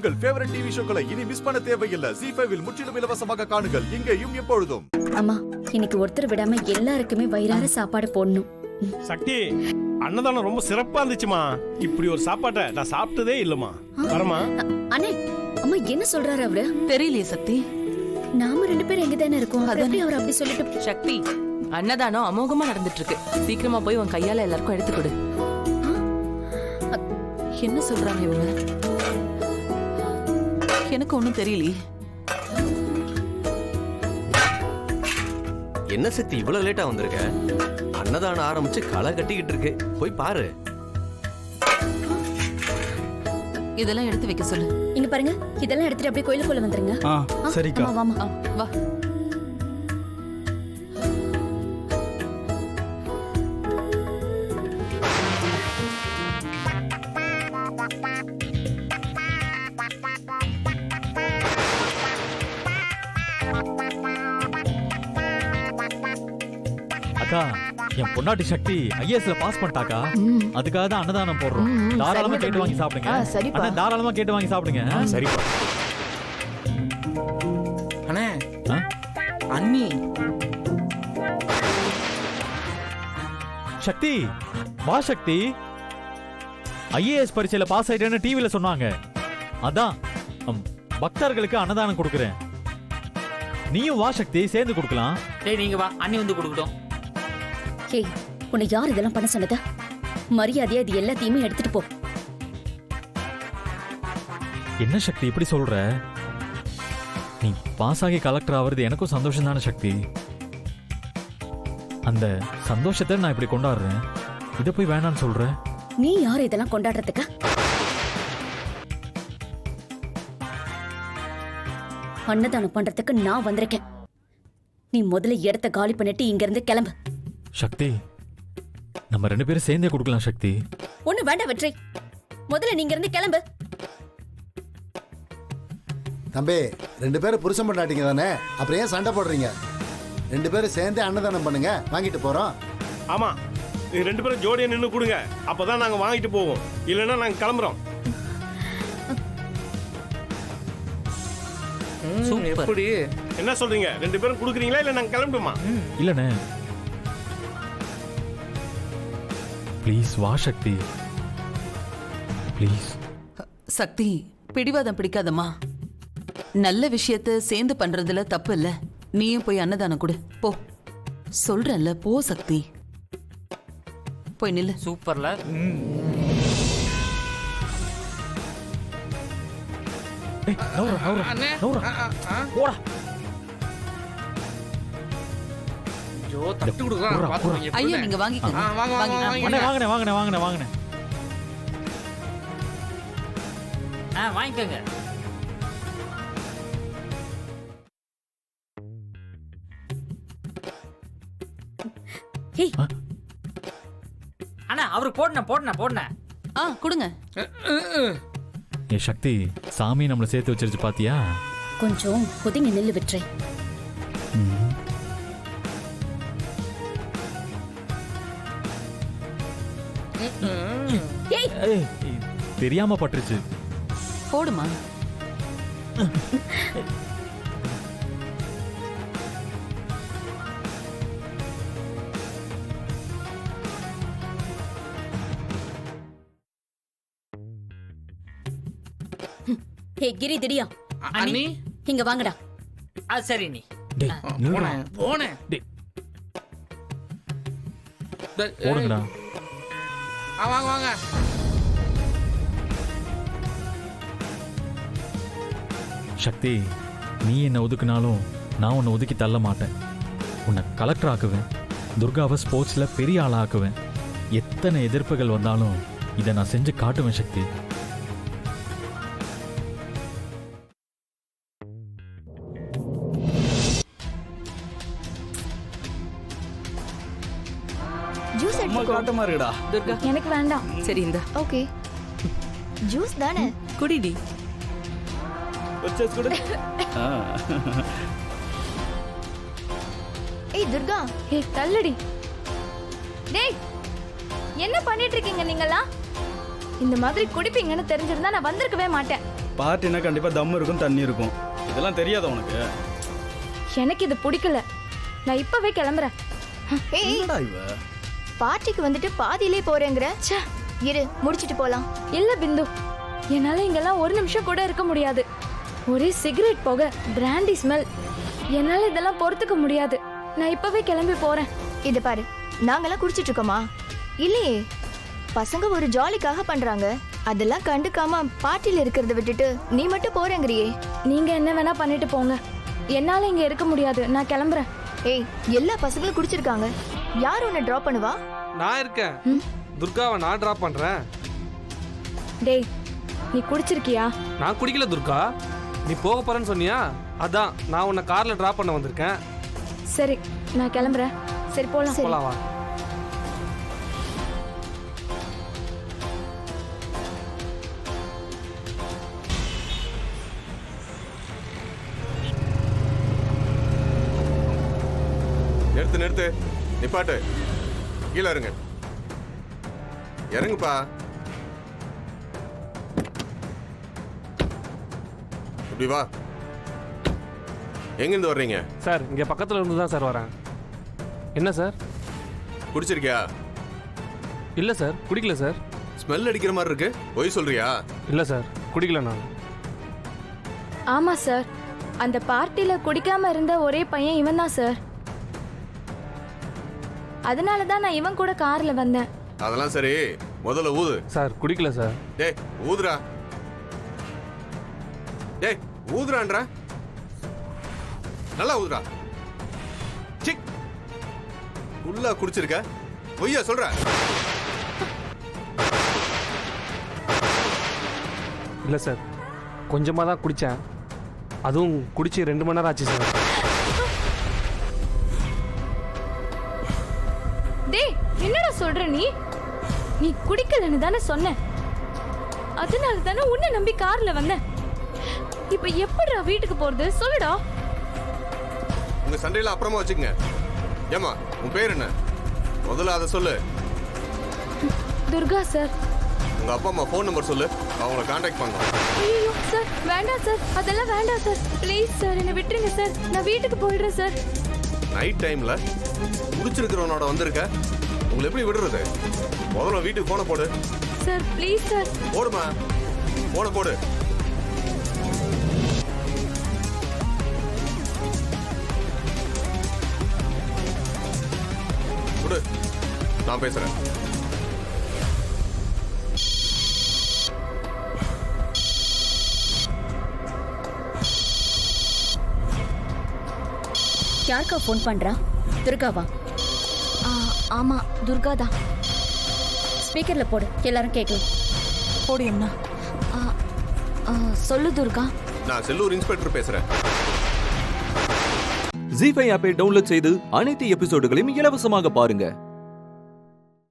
உங்கள் favourite TV ஷோக்களை இனி miss பண்ண தேவையில்லை. ZEE5 இல் முற்றிலும் இலவசமாக காணுங்கள். இங்கேயும் எப்பொழுதும். அம்மா, இன்னைக்கு ஒருத்தர் விடாம எல்லாருக்குமே வயிறார சாப்பாடு போடணும். சக்தி, அன்னதானம் ரொம்ப சிறப்பா இருந்துச்சுமா. இப்படி ஒரு சாப்பாட்டை நான் சாப்பிட்டதே இல்லம்மா. வரமா? அண்ணே, அம்மா என்ன சொல்றாரு அவரு? தெரியலையே சக்தி. நாம 2 பேரும் எங்க தானே இருக்கோம். எப்படி அவர் அப்படி சொல்லிட்டு? சக்தி, அன்னதானம் அமோகமா நடந்துட்டு இருக்கு. சீக்கிரமா போய் உன் கையால எல்லாருக்கும் எடுத்து கொடு. என்ன சொல்றாங்க இவங்க? எனக்கு ஒண்ணும் தெரியலையே. என்ன சக்தி இவ்வளவு லேட்டா வந்திருக்க? அன்னதானம் ஆரம்பிச்சு களை கட்டிக்கிட்டு இருக்கு, போய் பாரு. இதெல்லாம் எடுத்து வைக்க சொல்லு. இங்க பாருங்க, இதெல்லாம் எடுத்துட்டு அப்படியே கோயிலுக்குள்ள வந்துருங்க. சரிக்கா. வாமா வா. அக்கா, என் பொண்டாட்டி சக்தி ஐஏஎஸ்ல பாஸ் பண்ணிட்டாக்கா. அதுக்காக தான் அன்னதானம் போடுறோம். தாராளமா கேட்டு வாங்கி சாப்பிடுங்க. அண்ணா, தாராளமா கேட்டு வாங்கி சாப்பிடுங்க. சரிப்பா. அண்ணே, அண்ணி. சக்தி, வா சக்தி. ஐஏஎஸ் பரீட்சையில பாஸ் ஆயிட்டேன்னு டிவில சொன்னாங்க. அதான் பக்தர்களுக்கு அன்னதானம் கொடுக்குறேன். நீயும் வா சக்தி, சேர்ந்து கொடுக்கலாம். டேய் நீங்க வா, அண்ணி வந்து கொடுக்கட்டும். ஏய், உன்னை யார் இதெல்லாம் பண்ண சொன்னதா? மரியாதையா இது எல்லாத்தையுமே எடுத்துட்டு போ. என்ன சக்தி இப்படி சொல்ற? நீ பாஸ் ஆகி கலெக்டர் ஆவறது எனக்கும் சந்தோஷம் தானே சக்தி. அந்த சந்தோஷத்தை நான் இப்படி கொண்டாடுறேன். இதை போய் வேணான்னு சொல்ற? நீ யார் இதெல்லாம் கொண்டாடுறதுக்கு? அன்னதானம் பண்றதுக்கு நான் வந்திருக்கேன். நீ முதல்ல இடத்த காலி பண்ணிட்டு இங்க இருந்து கிளம்பு. சக்தி, நம்ம 2 பேரும் சேர்ந்தே கொடுக்கலாம் சக்தி. ஒண்ணு வேண்டாம் வெற்றி, முதல்ல நீங்க இருந்து கிளம்பு. தம்பி, 2 பேரும் புருஷன் பண்ணாட்டீங்க தானே, அப்புறம் ஏன் சண்டை போடுறீங்க? 2 பேரும் சேர்ந்து அன்னதானம் பண்ணுங்க, வாங்கிட்டு போறோம். ஆமா, நீங்க 2 பேரும் ஜோடியா நின்று கொடுங்க. அப்பதான் நாங்க வாங்கிட்டு போவோம். இல்லைன்னா நாங்க கிளம்புறோம். எப்படி? என்ன சொல்றீங்க? 2 பேரும் கொடுக்குறீங்களா இல்ல நாங்க கிளம்புமா? இல்லனே, ப்ளீஸ் வா சக்தி, ப்ளீஸ். சக்தி, பிடிவாதம் பிடிக்காதம்மா. நல்ல விஷயத்த சேர்ந்து பண்றதுல தப்பு இல்ல. நீயும் போய் அன்னதானம் கொடு போ. சொல்றல்ல, போ சக்தி. போய் நில்லு. சூப்பர்ல. போடா. ஜோ தட்டு கொடுக்குறான், பாத்துக்கோங்க. ஐயோ, நீங்க வாங்கிக்கங்க. வாங்கினேன். வாங்கிக்கோங்க. ஏய், அண்ணா அவரு போடுன. கொடுங்க. ஏ சக்தி, சாமி நம்மளை சேர்த்து வச்சிருச்சு பாத்தியா? கொஞ்சம் ஒதுங்கி நில்லு வெற்றி. ஏய், தெரியாம பட்டுருச்சு. போடுமா. ஹே கிரி, திடியா அண்ணி இங்க வாங்கடா. சரி நீ டேய், நில்லுடா. போனேன். டேய், போடுங்கடா. வாங்க. சக்தி, நீ என்ன ஒதுக்குனாலும் நான் உன்னை ஒதுக்கி தள்ள மாட்டேன். உன்னை கலெக்டர் ஆக்குவேன். துர்காவை ஸ்போர்ட்ஸ்ல பெரிய ஆளா ஆக்குவேன். எத்தனை எதிர்ப்புகள் வந்தாலும் இதை நான் செஞ்சு காட்டுவேன் சக்தி. ஜூஸ் எடுத்துக்கோ. காட்டமா இருக்குடா. துர்கா, எனக்கு வேண்டாம். சரி இந்த ஓகே. ஜூஸ் தானே? குடிடி. ஏய் துர்கா, ஏய் தள்ளுடி. டேய், என்ன பண்ணிட்டு இருக்கீங்க நீங்களா? இந்த மாதிரி குடிப்பீங்கன்னு தெரிஞ்சிருந்தா நான் வந்திருக்கவே மாட்டேன். பார்ட்டினா கண்டிப்பாக தம் இருக்கும், தண்ணி இருக்கும். இதெல்லாம் தெரியாத உனக்கு? எனக்கு இது பிடிக்கல. நான் இப்பவே கிளம்புறேன். என்னடா இவ? பார்ட்டிக்கு வந்துட்டு பாதியிலே போறேங்கிற. ச்சே, இரு முடிச்சிட்டு போலாம். இல்ல பிந்து, என்னால இங்கெல்லாம் ஒரு நிமிஷம் கூட இருக்க முடியாது. ஒரே சிகரெட் போக, பிராண்டி ஸ்மெல். என்னால இதெல்லாம் பொறுத்துக்க முடியாது. நான் இப்பவே கிளம்பி போறேன். இது பாரு, நாங்கெல்லாம் குடிச்சிட்டு இருக்கோமா? இல்லையே, பசங்க ஒரு ஜாலிக்காக பண்றாங்க. அதெல்லாம் கண்டுக்காம பார்ட்டில இருக்கிறத விட்டுட்டு நீ மட்டும் போறேங்கிறியே. நீங்க என்ன வேணா பண்ணிட்டு போங்க, என்னால இங்க இருக்க முடியாது. நான் கிளம்புறேன். ஏய், எல்லா பசங்களும் குடிச்சிருக்காங்க. யார் உன்னை டிராப் பண்ணுவா? நான் இருக்கேன். துர்காவை நான் டிராப் பண்றேன். டேய், நீ குடிச்சிருக்கியா? நான் குடிக்கல துர்கா. நீ போக போறேன்னு சொன்னியா? அதான் நான் உன்னை கார்ல டிராப் பண்ண வந்திருக்கேன். சரி, நான் கிளம்புறேன். சரி போலாம். போலாம் வா. நிறுத்து நிப்பாட்டு. கீழே இருங்க. இறங்குப்பா. இப்படி வா. எங்கிருந்து வர்றீங்க? சார், இங்க பக்கத்துல இருந்து தான் சார் வரேன். என்ன சார்? குடிச்சிருக்கியா? இல்ல சார், குடிக்கல சார். ஸ்மெல் அடிக்கிற மாதிரி இருக்கு. பொய் சொல்றியா? இல்ல சார், குடிக்கல நான். ஆமா சார், அந்த பார்ட்டில குடிக்காம இருந்த ஒரே பையன் இவன் தான் சார். அதனால தான் நான் இவன் கூட கார்ல வந்தேன். அதெல்லாம் சரி, முதல்ல ஊது. சார், குடிக்கல சார். டேய் ஊதுடா. டேய் ஊதுறான்றா. நல்லா ஊதுடா. சிக். உள்ளா குடிச்சிருக்க? பொய்யா சொல்ற? இல்ல சார், கொஞ்சமா தான் குடிச்சேன். அதுவும் குடிச்சு 2 மணி நேரம் ஆச்சு சார். டேய், என்னடா சொல்ற நீ? நீ குடிக்கலன்னு தானே சொன்ன. அதனால தானே உன்னை நம்பி கார்ல வந்தேன். இப்ப எப்படிடா வீட்டுக்கு போறது சொல்லுடா. உங்க சண்டையில அப்புறமா வச்சுக்கங்க. ஏமா, உன் பேர் என்ன? முதல்ல அதை சொல்லு. துர்கா சார். உங்க அப்பா அம்மா ஃபோன் நம்பர் சொல்லு, அவங்கள கான்டாக்ட் பண்ணலாம். ஐயோ சார், வேண்டாம் சார், அதெல்லாம் வேண்டாம் சார். ப்ளீஸ் சார், என்னை விட்டுருங்க சார். நான் வீட்டுக்கு போயிடுறேன் சார். நைட் டைம்ல குடிச்சிருக்கிறவனோட வந்திருக்க, உங்களை எப்படி விடுறது? முதல்ல வீட்டுக்கு போன போடு. Sir please sir. போடுமா, போன போடு. கொடு, நான் பேசுறேன். யாருக்கா ஃபோன் பண்றா? துர்காவா? ஆமா, துர்கா தான். ஸ்பீக்கர்ல போடு, எல்லாரும் கேட்கலாம். போடியம்னா. சொல்லு துர்கா. நான் செல்லூர் இன்ஸ்பெக்டர் பேசுறேன். ஜீ5 ஆப்பை டவுன்லோட் செய்து அனைத்து எபிசோடுகளையும் இலவசமாக பாருங்க.